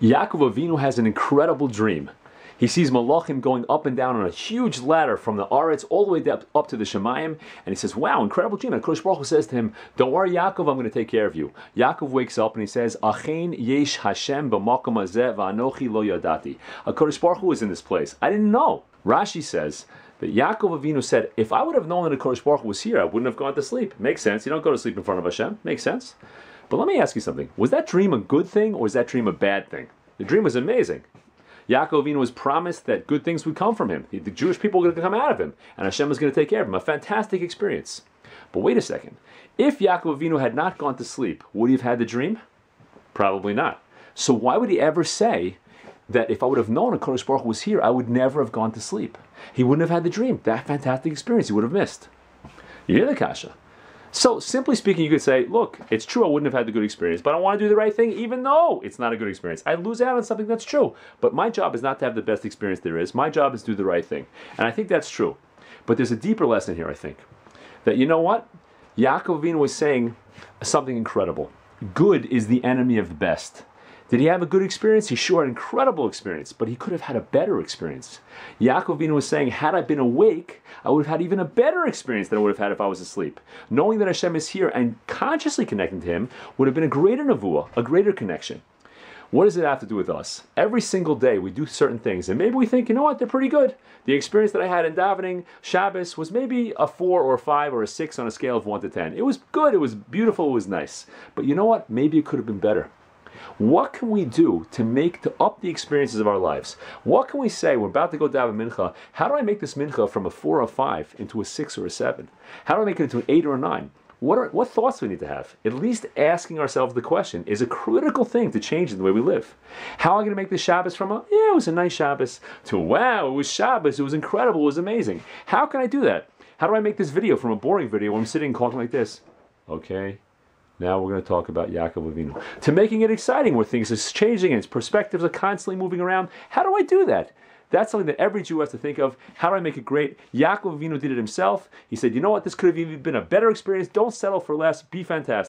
Yaakov Avinu has an incredible dream. He sees Malachim going up and down on a huge ladder from the Aretz all the way up to the Shemayim, and he says, wow, incredible dream. And HaKadosh Baruch Hu says to him, don't worry, Yaakov, I'm going to take care of you. Yaakov wakes up and he says, Achein yesh Hashem b'makom hazeh v'anochi lo yadati. HaKadosh Baruch Hu is in this place. I didn't know. Rashi says that Yaakov Avinu said, if I would have known that HaKadosh Baruch Hu was here, I wouldn't have gone to sleep. Makes sense. You don't go to sleep in front of Hashem. Makes sense. But let me ask you something. Was that dream a good thing or was that dream a bad thing? The dream was amazing. Yaakov Avinu was promised that good things would come from him. The Jewish people were going to come out of him, and Hashem was going to take care of him. A fantastic experience. But wait a second. If Yaakov Avinu had not gone to sleep, would he have had the dream? Probably not. So why would he ever say that if I would have known HaKadosh Baruch Hu was here, I would never have gone to sleep? He wouldn't have had the dream. That fantastic experience he would have missed. You hear the kasha? So, simply speaking, you could say, look, it's true I wouldn't have had the good experience, but I want to do the right thing even though it's not a good experience. I lose out on something that's true. But my job is not to have the best experience there is. My job is to do the right thing. And I think that's true. But there's a deeper lesson here, I think. That, you know what? Yaakov Avinu was saying something incredible. Good is the enemy of the best. Did he have a good experience? He sure had an incredible experience, but he could have had a better experience. Yaakov Avinu was saying, had I been awake, I would have had even a better experience than I would have had if I was asleep. Knowing that Hashem is here and consciously connecting to Him would have been a greater nevuah, a greater connection. What does it have to do with us? Every single day we do certain things, and maybe we think, you know what, they're pretty good. The experience that I had in davening Shabbos was maybe a 4 or a 5 or a 6 on a scale of 1 to 10. It was good, it was beautiful, it was nice. But you know what? Maybe it could have been better. What can we do to up the experiences of our lives? What can we say? We're about to go daven mincha. How do I make this mincha from a 4 or 5 into a 6 or a 7? How do I make it into an 8 or a 9? What thoughts do we need to have? At least asking ourselves the question is a critical thing to change in the way we live. How am I going to make this Shabbos from it was a nice Shabbos, to wow, it was Shabbos, it was incredible, it was amazing. How can I do that? How do I make this video from a boring video where I'm sitting talking like this? Okay. Now we're going to talk about Yaakov Avinu. To making it exciting where things are changing and its perspectives are constantly moving around. How do I do that? That's something that every Jew has to think of. How do I make it great? Yaakov Avinu did it himself. He said, you know what? This could have even been a better experience. Don't settle for less. Be fantastic.